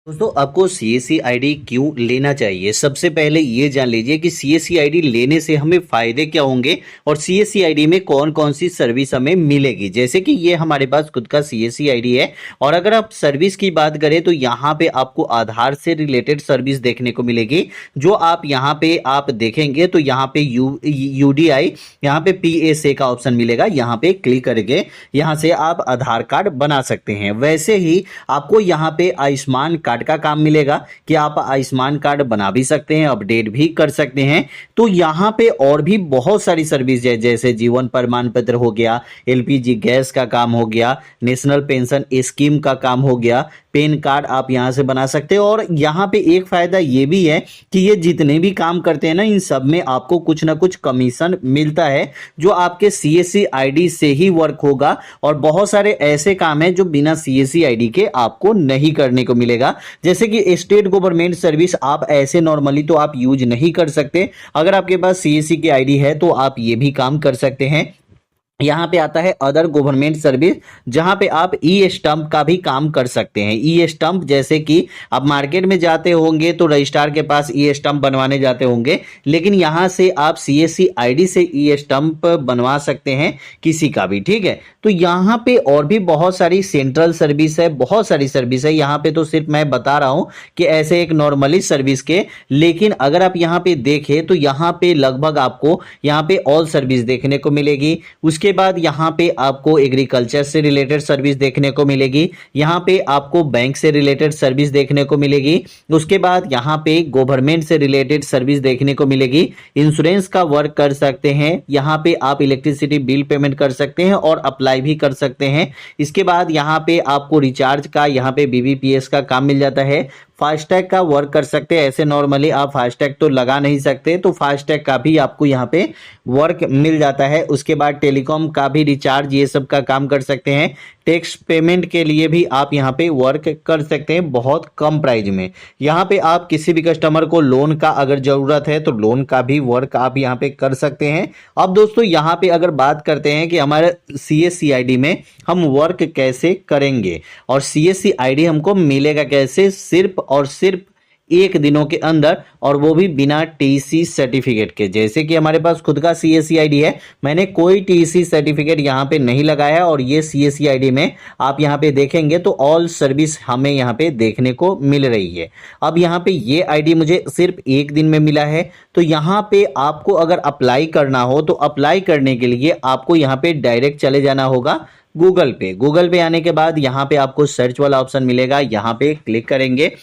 दोस्तों आपको CSC ID क्यों लेना चाहिए। सबसे पहले ये जान लीजिए कि सीएससी आईडी लेने से हमें फायदे क्या होंगे और सीएससी आईडी में कौन कौन सी सर्विस हमें मिलेगी। जैसे कि ये हमारे पास खुद का सीएससी आईडी है और अगर आप सर्विस की बात करें तो यहाँ पे आपको आधार से रिलेटेड सर्विस देखने को मिलेगी। जो आप यहाँ पे आप देखेंगे तो यहाँ पे यूडीआई यहाँ पे पीएसए का ऑप्शन मिलेगा। यहाँ पे क्लिक करके यहाँ से आप आधार कार्ड बना सकते हैं। वैसे ही आपको यहाँ पे आयुष्मान कार्ड का काम मिलेगा कि आप आयुष्मान कार्ड बना भी सकते हैं, अपडेट भी कर सकते हैं। तो यहाँ पे और भी बहुत सारी सर्विस है, जैसे जीवन प्रमाण पत्र हो गया, एलपीजी गैस का काम हो गया, नेशनल पेंशन स्कीम का काम हो गया, पैन कार्ड आप यहां से बना सकते हैं। और यहाँ पे एक फायदा ये भी है कि ये जितने भी काम करते हैं ना, इन सब में आपको कुछ ना कुछ कमीशन मिलता है जो आपके सीएससी आईडी से ही वर्क होगा। और बहुत सारे ऐसे काम हैं जो बिना सीएससी आईडी के आपको नहीं करने को मिलेगा। जैसे कि स्टेट गवर्नमेंट सर्विस आप ऐसे नॉर्मली तो आप यूज नहीं कर सकते। अगर आपके पास सीएससी की आईडी है तो आप ये भी काम कर सकते हैं। यहाँ पे आता है अदर गवर्नमेंट सर्विस, जहां पे आप ई स्टंप का भी काम कर सकते हैं। ई स्टंप जैसे कि आप मार्केट में जाते होंगे तो रजिस्ट्रार के पास ई स्टंप बनवाने जाते होंगे, लेकिन यहाँ से आप सीएससी आईडी से ई स्टंप बनवा सकते हैं किसी का भी। ठीक है, तो यहाँ पे और भी बहुत सारी सेंट्रल सर्विस है, बहुत सारी सर्विस है। यहाँ पे तो सिर्फ मैं बता रहा हूँ कि ऐसे एक नॉर्मली सर्विस के, लेकिन अगर आप यहाँ पे देखें तो यहाँ पे लगभग आपको यहाँ पे ऑल सर्विस देखने को मिलेगी। उसके बाद यहाँ पे आपको एग्रीकल्चर से रिलेटेड सर्विस देखने को मिलेगी, यहाँ पे आपको बैंक से रिलेटेड सर्विस देखने को मिलेगी, उसके बाद यहाँ पे गवर्नमेंट से रिलेटेड सर्विस देखने को मिलेगी, इंश्योरेंस का वर्क कर सकते हैं, यहाँ पे आप इलेक्ट्रिसिटी बिल पेमेंट कर सकते हैं और अप्लाई भी कर सकते हैं। इसके बाद यहाँ पे आपको रिचार्ज का, यहाँ पे बीबीपीएस का काम मिल जाता है, फास्टैग का वर्क कर सकते हैं। ऐसे नॉर्मली आप फास्टैग तो लगा नहीं सकते, तो फास्टैग का भी आपको यहाँ पे वर्क मिल जाता है। उसके बाद टेलीकॉम का भी रिचार्ज, ये सब का काम कर सकते हैं। टैक्स पेमेंट के लिए भी आप यहाँ पे वर्क कर सकते हैं बहुत कम प्राइस में। यहाँ पे आप किसी भी कस्टमर को लोन का अगर जरूरत है तो लोन का भी वर्क आप यहाँ पे कर सकते हैं। अब दोस्तों यहाँ पे अगर बात करते हैं कि हमारे सीएससी आईडी में हम वर्क कैसे करेंगे और सीएससी आईडी हमको मिलेगा कैसे, सिर्फ और सिर्फ 1 दिनों के अंदर, और वो भी बिना टीसी सर्टिफिकेट के। जैसे कि हमारे पास खुद का सीएससी आईडी है, मैंने कोई टीसी सर्टिफिकेट यहाँ पे नहीं लगाया और ये सीएससी आईडी में आप यहाँ पे देखेंगे तो ऑल सर्विस हमें यहाँ पे देखने को मिल रही है। अब यहाँ पे ये आईडी मुझे सिर्फ 1 दिन में मिला है, तो यहाँ पे आपको अगर अप्लाई करना हो तो अप्लाई करने के लिए आपको यहाँ पे डायरेक्ट चले जाना होगा गूगल पे। गूगल पे आने के बाद यहाँ पे आपको सर्च वाला ऑप्शन मिलेगा, यहाँ पे क्लिक करेंगे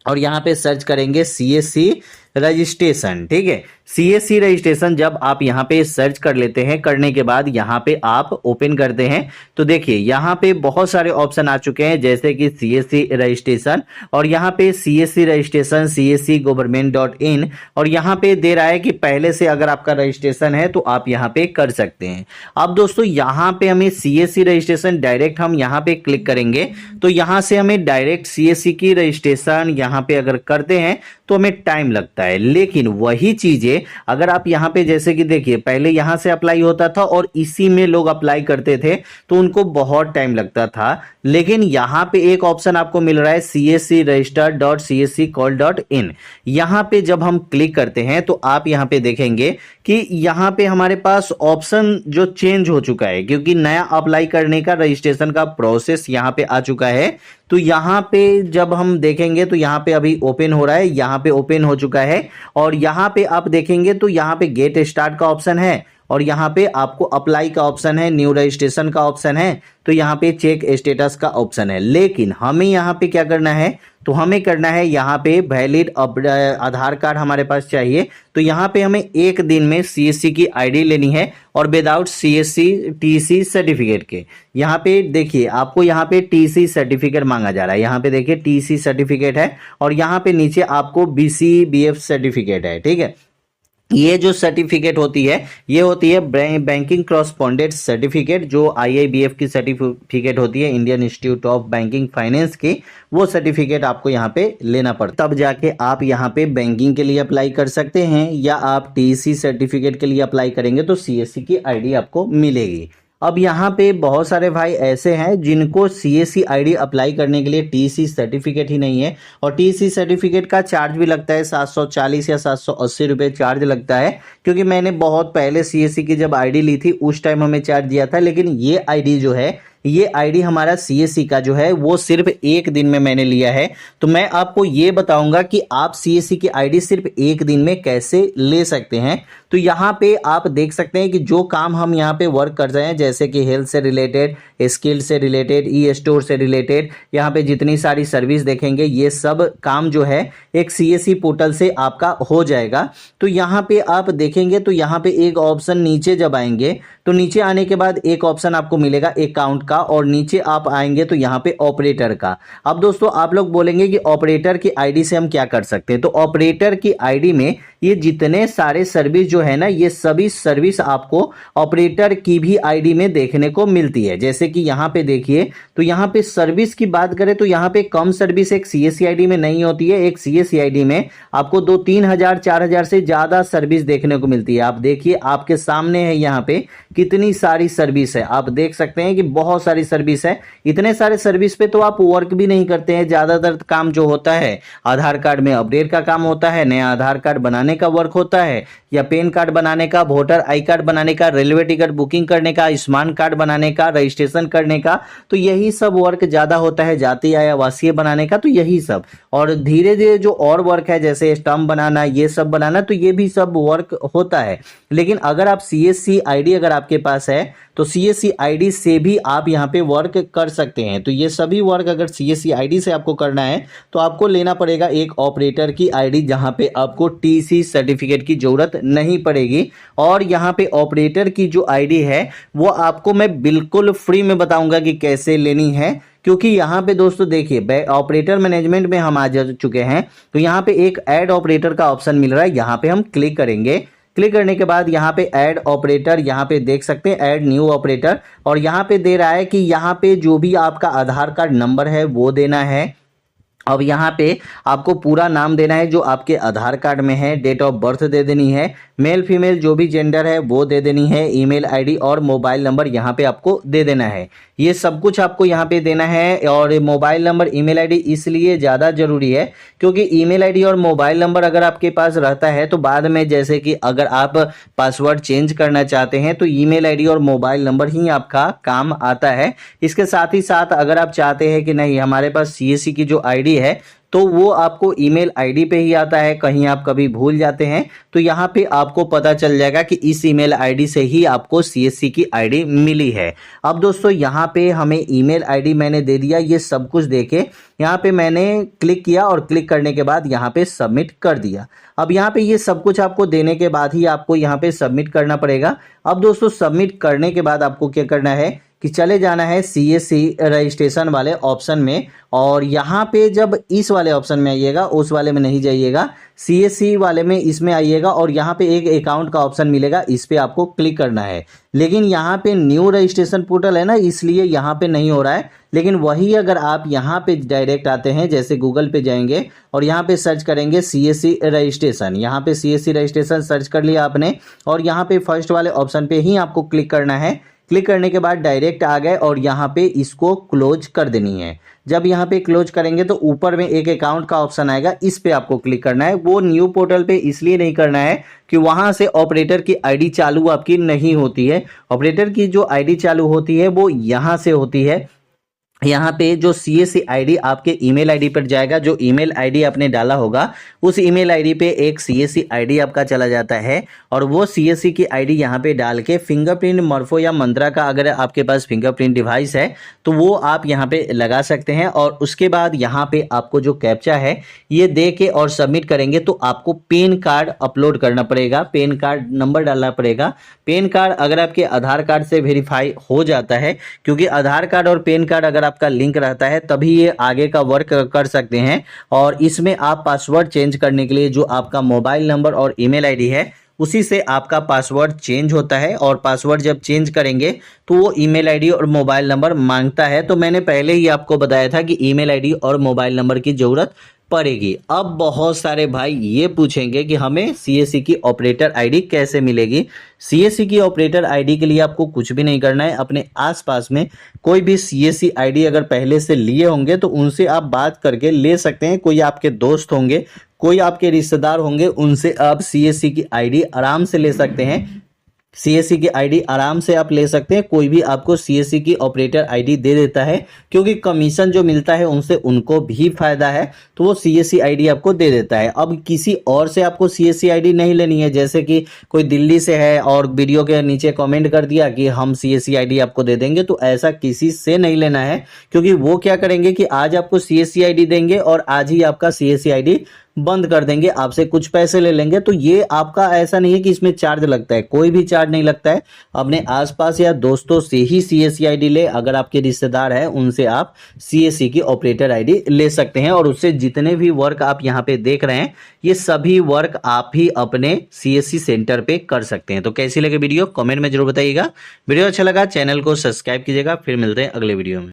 और यहाँ पे सर्च करेंगे सीएससी रजिस्ट्रेशन। ठीक है, सीएससी रजिस्ट्रेशन जब आप यहाँ पे सर्च कर लेते हैं, करने के बाद यहाँ पे आप ओपन करते हैं तो देखिए यहाँ पे बहुत सारे ऑप्शन आ चुके हैं, जैसे कि सीएससी रजिस्ट्रेशन, और यहाँ पे सीएससी रजिस्ट्रेशन सीएससी गवर्नमेंट.in, और यहाँ पे दे रहा है कि पहले से अगर आपका रजिस्ट्रेशन है तो आप यहाँ पे कर सकते हैं। अब दोस्तों यहाँ पे हमें सीएससी रजिस्ट्रेशन डायरेक्ट हम यहाँ पे क्लिक करेंगे तो यहाँ से हमें डायरेक्ट सीएससी की रजिस्ट्रेशन यहाँ पे अगर करते हैं तो हमें टाइम लगता है। लेकिन वही चीजें अगर आप यहाँ पे जैसे कि देखिए, पहले यहाँ से अप्लाई होता था और इसी में लोग अप्लाई करते थे तो उनको बहुत टाइम लगता था, लेकिन यहाँ पे एक ऑप्शन आपको मिल रहा है cscregister.csccall.in। यहाँ पे जब हम क्लिक करते हैं तो आप यहाँ पे देखेंगे कि यहाँ पे हमारे पास ऑप्शन जो चेंज हो चुका है, क्योंकि नया अप्लाई करने का रजिस्ट्रेशन का प्रोसेस यहाँ पे आ चुका है। तो यहाँ पे जब हम देखेंगे तो यहाँ पे अभी ओपन हो रहा है, यहाँ पे ओपन हो चुका है, और यहाँ पे आप देखेंगे तो यहाँ पे गेट स्टार्ट का ऑप्शन है और यहाँ पे आपको अप्लाई का ऑप्शन है, न्यू रजिस्ट्रेशन का ऑप्शन है, तो यहाँ पे चेक स्टेटस का ऑप्शन है। लेकिन हमें यहाँ पे क्या करना है, तो हमें करना है यहाँ पे वैलिड आधार कार्ड हमारे पास चाहिए। तो यहाँ पे हमें 1 दिन में सीएससी की आईडी लेनी है और विदाउट सीएससी टीसी सर्टिफिकेट के। यहाँ पे देखिए आपको यहाँ पे टीसी सर्टिफिकेट मांगा जा रहा है, यहाँ पे देखिए टीसी सर्टिफिकेट है और यहाँ पे नीचे आपको बीसीबीएफ सर्टिफिकेट है। ठीक है, ये जो सर्टिफिकेट होती है ये होती है बैंकिंग कॉरस्पॉन्डेंट सर्टिफिकेट, जो आईआईबीएफ की सर्टिफिकेट होती है, Indian institute of banking finance की। वो सर्टिफिकेट आपको यहाँ पे लेना पड़ता, तब जाके आप यहाँ पे बैंकिंग के लिए अप्लाई कर सकते हैं, या आप टीसी सर्टिफिकेट के लिए अप्लाई करेंगे तो सीएससी की आईडी आपको मिलेगी। अब यहाँ पे बहुत सारे भाई ऐसे हैं जिनको सीएससी आईडी अप्लाई करने के लिए टीसी सर्टिफिकेट ही नहीं है, और टीसी सर्टिफिकेट का चार्ज भी लगता है 740 या 780 रुपये चार्ज लगता है। क्योंकि मैंने बहुत पहले सीएससी की जब आईडी ली थी उस टाइम हमें चार्ज दिया था, लेकिन ये आईडी जो है, ये आईडी हमारा सीएससी का जो है वो सिर्फ एक दिन में मैंने लिया है। तो मैं आपको ये बताऊंगा कि आप सीएससी की आईडी सिर्फ एक दिन में कैसे ले सकते हैं। तो यहाँ पे आप देख सकते हैं कि जो काम हम यहाँ पे वर्क कर रहे हैं, जैसे कि हेल्थ से रिलेटेड, स्किल से रिलेटेड, ई स्टोर से रिलेटेड, यहाँ पे जितनी सारी सर्विस देखेंगे ये सब काम जो है एक सीएससी पोर्टल से आपका हो जाएगा। तो यहाँ पे आप देखेंगे तो यहाँ पे एक ऑप्शन नीचे जब आएंगे तो नीचे आने के बाद एक ऑप्शन आपको मिलेगा अकाउंट का, और नीचे आप आएंगे तो यहाँ पे ऑपरेटर का। अब दोस्तों आप लोग बोलेंगे कि ऑपरेटर की आईडी से हम क्या कर सकते हैं। तो ऑपरेटर की आईडी में ये जितने सारे सर्विस जो है ना, ये सभी सर्विस आपको ऑपरेटर की भी आईडी में देखने को मिलती है। जैसे कि यहाँ पे देखिए, तो यहाँ पे सर्विस की बात करें तो यहाँ पे कम सर्विस एक सीएससी आईडी में नहीं होती है। एक सीएससी आईडी में आपको 2-3 हजार 4 हजार से ज्यादा सर्विस देखने को मिलती है। आप देखिए, आपके सामने है यहाँ पे कितनी सारी सर्विस है। आप देख सकते हैं कि बहुत सारी सर्विस है। इतने सारे सर्विस पे तो आप वर्क भी नहीं करते हैं। ज्यादातर काम जो होता है आधार कार्ड में अपडेट का काम होता है, नया आधार कार्ड बनाने का वर्क होता है, या पेन कार्ड बनाने का, वोटर आई कार्ड बनाने का, रेलवे टिकट बुकिंग करने का, आयुष्मान कार्ड बनाने का, रजिस्ट्रेशन करने का। तो यही सब वर्क ज्यादा होता है, जाति या आवासीय बनाने का, तो यही सब। और धीरे धीरे जो और वर्क है जैसे स्टैम्प बनाना, ये सब बनाना, तो ये भी सब वर्क होता है। लेकिन अगर आप सीएससी आईडी अगर आपके पास है तो सीएससी आईडी से भी आप यहाँ पे वर्क कर सकते हैं। तो ये सभी वर्क अगर सीएससी आईडी से आपको करना है तो आपको लेना पड़ेगा एक ऑपरेटर की आईडी, जहाँ पे आपको टीसी सर्टिफिकेट की जरूरत नहीं पड़ेगी। और यहाँ पे ऑपरेटर की जो आईडी है वो आपको मैं बिल्कुल फ्री में बताऊंगा कि कैसे लेनी है। क्योंकि यहाँ पे दोस्तों देखिए, ऑपरेटर मैनेजमेंट में हम आ जा चुके हैं। तो यहाँ पे एक ऐड ऑपरेटर का ऑप्शन मिल रहा है, यहाँ पे हम क्लिक करेंगे। क्लिक करने के बाद यहाँ पे ऐड ऑपरेटर, यहाँ पे देख सकते हैं ऐड न्यू ऑपरेटर, और यहाँ पे दे रहा है कि यहाँ पे जो भी आपका आधार कार्ड नंबर है वो देना है। अब यहाँ पे आपको पूरा नाम देना है जो आपके आधार कार्ड में है, डेट ऑफ बर्थ दे देनी है, मेल फीमेल जो भी जेंडर है वो दे देनी है, ईमेल आईडी और मोबाइल नंबर यहाँ पे आपको दे देना है। ये सब कुछ आपको यहाँ पे देना है। और मोबाइल नंबर ईमेल आईडी इसलिए ज़्यादा ज़रूरी है क्योंकि ईमेल आईडी और मोबाइल नंबर अगर आपके पास रहता है तो बाद में जैसे कि अगर आप पासवर्ड चेंज करना चाहते हैं तो ईमेल आईडी और मोबाइल नंबर ही आपका काम आता है। इसके साथ ही साथ अगर आप चाहते हैं कि नहीं हमारे पास सीएससी की जो आईडी है तो वो आपको ईमेल आईडी पे ही आता है, कहीं आप कभी भूल जाते हैं तो यहाँ पे आपको पता चल जाएगा कि इस ईमेल आईडी से ही आपको सीएससी की आईडी मिली है। अब दोस्तों यहाँ पे हमें ईमेल आईडी मैंने दे दिया, ये सब कुछ देके यहाँ पे मैंने क्लिक किया और क्लिक करने के बाद यहाँ पे सबमिट कर दिया। अब यहाँ पे ये सब कुछ आपको देने के बाद ही आपको यहाँ पे सबमिट करना पड़ेगा। अब दोस्तों सबमिट करने के बाद आपको क्या करना है कि चले जाना है सीएससी रजिस्ट्रेशन वाले ऑप्शन में, और यहाँ पे जब इस वाले ऑप्शन में आइएगा, उस वाले में नहीं जाइएगा, सीएससी वाले में इसमें आइएगा और यहाँ पे एक अकाउंट का ऑप्शन मिलेगा, इस पे आपको क्लिक करना है। लेकिन यहाँ पे न्यू रजिस्ट्रेशन पोर्टल है ना, इसलिए यहाँ पे नहीं हो रहा है। लेकिन वही अगर आप यहाँ पे डायरेक्ट आते हैं, जैसे गूगल पे जाएंगे और यहाँ पे सर्च करेंगे सीएससी रजिस्ट्रेशन, यहाँ पे सीएससी रजिस्ट्रेशन सर्च कर लिया आपने और यहाँ पे फर्स्ट वाले ऑप्शन पे ही आपको क्लिक करना है। क्लिक करने के बाद डायरेक्ट आ गए और यहाँ पे इसको क्लोज कर देनी है। जब यहाँ पे क्लोज करेंगे तो ऊपर में एक अकाउंट का ऑप्शन आएगा, इस पे आपको क्लिक करना है। वो न्यू पोर्टल पे इसलिए नहीं करना है कि वहां से ऑपरेटर की आईडी चालू आपकी नहीं होती है। ऑपरेटर की जो आईडी चालू होती है वो यहाँ से होती है। यहाँ पे जो सीएससी आईडी आपके ईमेल आईडी पर जाएगा, जो ईमेल आईडी आपने डाला होगा उस ईमेल आईडी पे एक सीएससी आईडी आपका चला जाता है और वो सीएससी की आईडी यहाँ पे डाल के फिंगरप्रिंट मॉर्फो या मंत्रा का अगर आपके पास फिंगरप्रिंट डिवाइस है तो वो आप यहाँ पे लगा सकते हैं। और उसके बाद यहाँ पे आपको जो कैप्चा है ये दे के और सबमिट करेंगे तो आपको पेन कार्ड अपलोड करना पड़ेगा, पेन कार्ड नंबर डालना पड़ेगा। पेन कार्ड अगर आपके आधार कार्ड से वेरीफाई हो जाता है, क्योंकि आधार कार्ड और पेन कार्ड अगर आपका लिंक रहता है तभी ये आगे का वर्क कर सकते हैं। और इसमें आप पासवर्ड चेंज करने के लिए जो आपका मोबाइल नंबर और ईमेल आईडी है उसी से आपका पासवर्ड चेंज होता है, और पासवर्ड जब चेंज करेंगे तो वो ईमेल आईडी और मोबाइल नंबर मांगता है। तो मैंने पहले ही आपको बताया था कि ईमेल आईडी और मोबाइल नंबर की ज़रूरत पड़ेगी। अब बहुत सारे भाई ये पूछेंगे कि हमें सीएससी की ऑपरेटर आईडी कैसे मिलेगी। सीएससी की ऑपरेटर आईडी के लिए आपको कुछ भी नहीं करना है, अपने आसपास में कोई भी सीएससी आईडी अगर पहले से लिए होंगे तो उनसे आप बात करके ले सकते हैं। कोई आपके दोस्त होंगे, कोई आपके रिश्तेदार होंगे, उनसे आप सीएससी की आईडी आराम से ले सकते हैं। सीएससी की आईडी आराम से आप ले सकते हैं। कोई भी आपको सीएससी की ऑपरेटर आईडी दे देता है, क्योंकि कमीशन जो मिलता है उनसे उनको भी फायदा है, तो वो सीएससी आईडी आपको दे देता है। अब किसी और से आपको सीएससी आईडी नहीं लेनी है, जैसे कि कोई दिल्ली से है और वीडियो के नीचे कमेंट कर दिया कि हम सीएससी आईडी आपको दे देंगे, तो ऐसा किसी से नहीं लेना है। क्योंकि वो क्या करेंगे कि आज आपको सीएससी आईडी देंगे और आज ही आपका सीएससी आईडी बंद कर देंगे, आपसे कुछ पैसे ले लेंगे। तो ये आपका ऐसा नहीं है कि इसमें चार्ज लगता है, कोई भी चार्ज नहीं लगता है। अपने आसपास या दोस्तों से ही सीएससी आईडी ले, अगर आपके रिश्तेदार है उनसे आप सीएससी की ऑपरेटर आईडी ले सकते हैं। और उससे जितने भी वर्क आप यहाँ पे देख रहे हैं, ये सभी वर्क आप ही अपने सीएससी सेंटर पे कर सकते हैं। तो कैसी लगे वीडियो कमेंट में जरूर बताइएगा। वीडियो अच्छा लगा चैनल को सब्सक्राइब कीजिएगा। फिर मिलते हैं अगले वीडियो में।